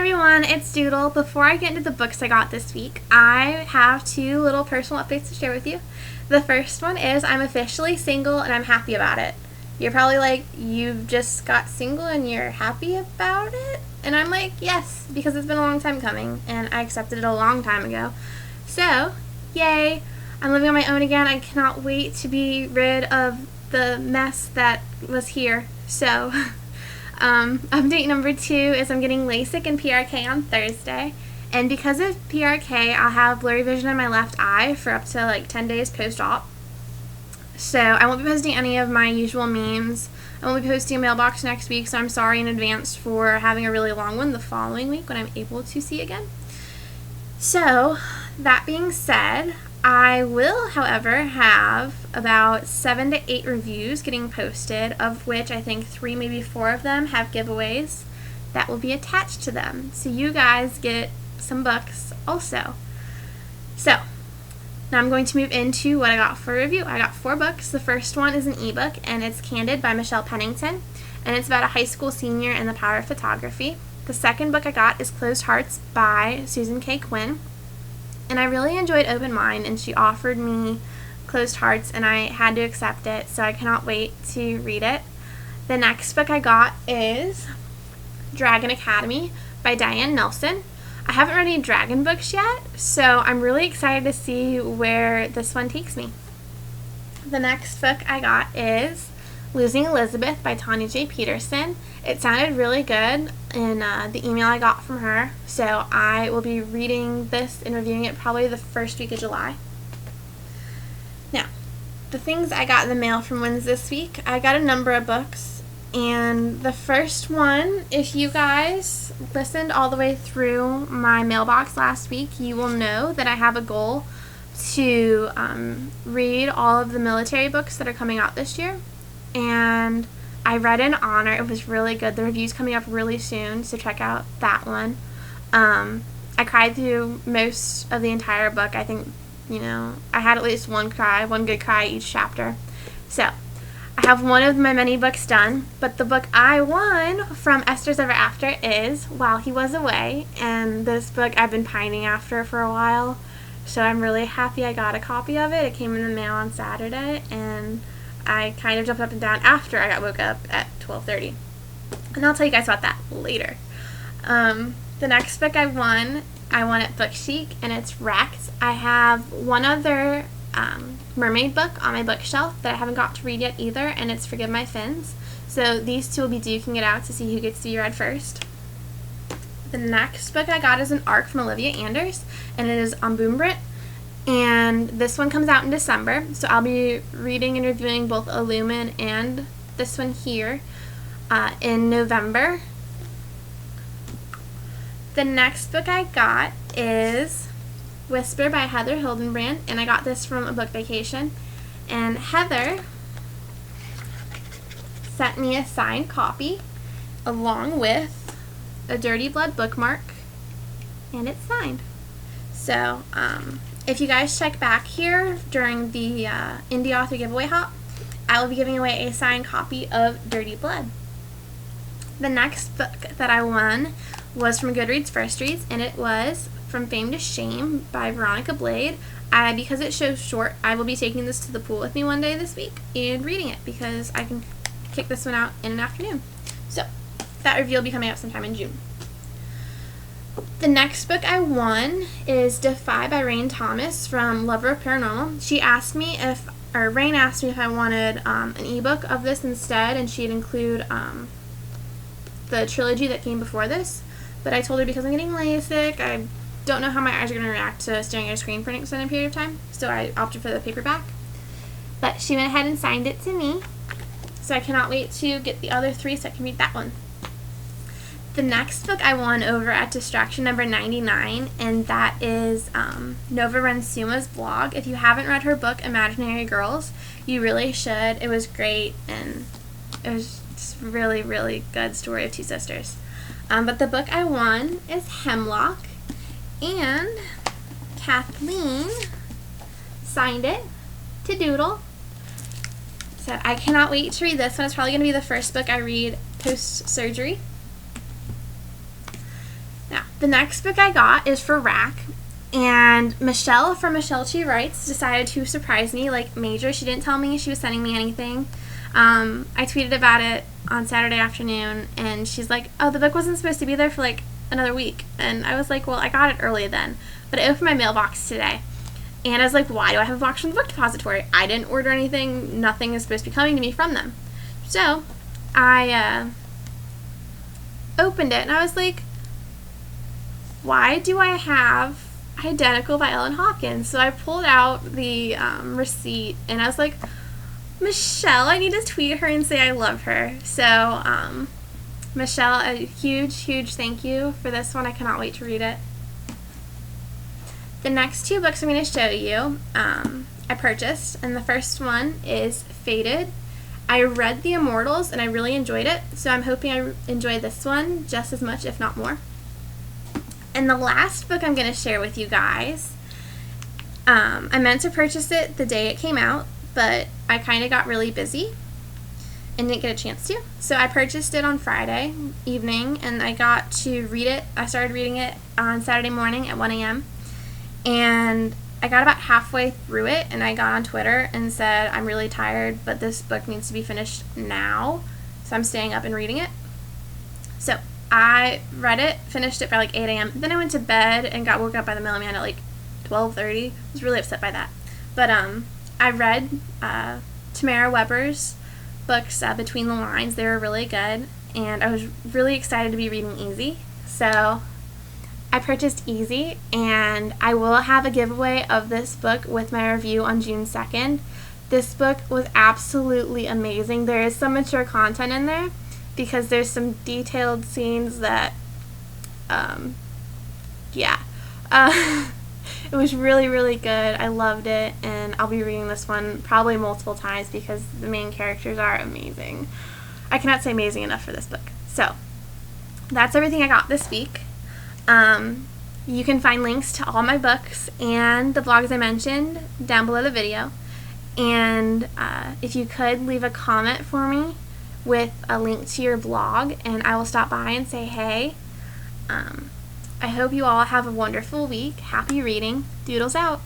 everyone, it's Doodle. Before I get into the books I got this week, I have two little personal updates to share with you. The first one is I'm officially single and I'm happy about it. You're probably like, you've just got single and you're happy about it? And I'm like, yes, because it's been a long time coming and I accepted it a long time ago. So, yay, I'm living on my own again. I cannot wait to be rid of the mess that was here. So, update number 2 is I'm getting LASIK and PRK on Thursday. And because of PRK, I'll have blurry vision in my left eye for up to like 10 days post-op. So I won't be posting any of my usual memes. I won't be posting a mailbox next week, so I'm sorry in advance for having a really long one the following week when I'm able to see again. So, that being said, I will, however, have about 7 to 8 reviews getting posted, of which I think 3, maybe 4 of them have giveaways that will be attached to them. So you guys get some books also. So, now I'm going to move into what I got for review. I got 4 books. The first one is an ebook, and it's Candid by Michelle Pennington, and it's about a high school senior and the power of photography. The second book I got is Closed Hearts by Susan K. Quinn, and I really enjoyed Open Mind, and she offered me Closed Hearts, and I had to accept it, so I cannot wait to read it. The next book I got is Dragon Academy by Diane Nelson. I haven't read any dragon books yet, so I'm really excited to see where this one takes me. The next book I got is Losing Elizabeth by Tanya J. Peterson. It sounded really good in the email I got from her, so I will be reading this and reviewing it probably the first week of July. Now, the things I got in the mail from Wins this week, I got a number of books. And the first one, if you guys listened all the way through my mailbox last week, you will know that I have a goal to read all of the military books that are coming out this year. And I read In Honor. It was really good. The review's coming up really soon, so check out that one. I cried through most of the entire book. I think, I had at least one good cry each chapter. So, I have one of my many books done, but the book I won from Esther's Ever After is While He Was Away, and this book I've been pining after for a while, so I'm really happy I got a copy of it. It came in the mail on Saturday, and I kind of jumped up and down after I woke up at 12:30, and I'll tell you guys about that later. The next book I won at Book Chic, and it's Wrecked. I have one other mermaid book on my bookshelf that I haven't got to read yet either, and it's Forgive My Fins. So these two will be duking it out to see who gets to be read first. The next book I got is an ARC from Olivia Anders, and it is Umbumbrit, and this one comes out in December, so I'll be reading and reviewing both Illumin and this one here in November. The next book I got is Whisper by Heather Hildenbrand, and I got this from a book vacation, and Heather sent me a signed copy along with a Dirty Blood bookmark, and it's signed. So if you guys check back here during the Indie Author Giveaway Hop, I will be giving away a signed copy of Dirty Blood. The next book that I won was from Goodreads First Reads, and it was From Fame to Shame by Veronica Blade. Because it's so short, I will be taking this to the pool with me one day this week and reading it because I can kick this one out in an afternoon. So, that review will be coming out sometime in June. The next book I won is Defy by Rain Thomas from Lover of Paranormal. Rain asked me if I wanted an ebook of this instead, and she'd include the trilogy that came before this. But I told her because I'm getting LASIK, I don't know how my eyes are going to react to staring at a screen for an extended period of time, so I opted for the paperback. But she went ahead and signed it to me, so I cannot wait to get the other 3 so I can read that one. The next book I won over at Distraction number 99, and that is Nova Rensuma's blog. If you haven't read her book, Imaginary Girls, you really should. It was great, and it was just really, really good story of 2 sisters. But the book I won is Hemlock, and Kathleen signed it to Doodle. So I cannot wait to read this one. It's probably going to be the first book I read post-surgery. Now, the next book I got is for Rack, and Michelle from Michelle She Writes decided to surprise me, like major. She didn't tell me she was sending me anything. I tweeted about it on Saturday afternoon, and she's like, oh, the book wasn't supposed to be there for like another week. And I was like, well, I got it early then. But I opened my mailbox today, and I was like, why do I have a box from the book depository? I didn't order anything. Nothing is supposed to be coming to me from them. So I opened it, and I was like, why do I have Identical by Ellen Hawkins? So I pulled out the receipt, and I was like, Michelle, I need to tweet her and say I love her. So Michelle, a huge thank you for this one. I cannot wait to read it. The next two books I'm going to show you I purchased, and the first one is Fated. I read The Immortals and I really enjoyed it, so I'm hoping I enjoy this one just as much, if not more. And the last book I'm going to share with you guys, I meant to purchase it the day it came out, but I kind of got really busy and didn't get a chance to. So I purchased it on Friday evening, and I got to read it. I started reading it on Saturday morning at 1 a.m. And I got about halfway through it, and I got on Twitter and said, I'm really tired, but this book needs to be finished now. So I'm staying up and reading it. So I read it, finished it by like 8 a.m. Then I went to bed and got woke up by the mailman at like 12:30. I was really upset by that. But I read Tamara Weber's books, Between the Lines. They were really good, and I was really excited to be reading Easy. So I purchased Easy, and I will have a giveaway of this book with my review on June 2nd. This book was absolutely amazing. There is some mature content in there because there's some detailed scenes that, it was really good. I loved it, and I'll be reading this one probably multiple times because the main characters are amazing. I cannot say amazing enough for this book. So that's everything I got this week. You can find links to all my books and the blogs I mentioned down below the video. And if you could leave a comment for me with a link to your blog, and I will stop by and say hey. I hope you all have a wonderful week. Happy reading. Doodles out.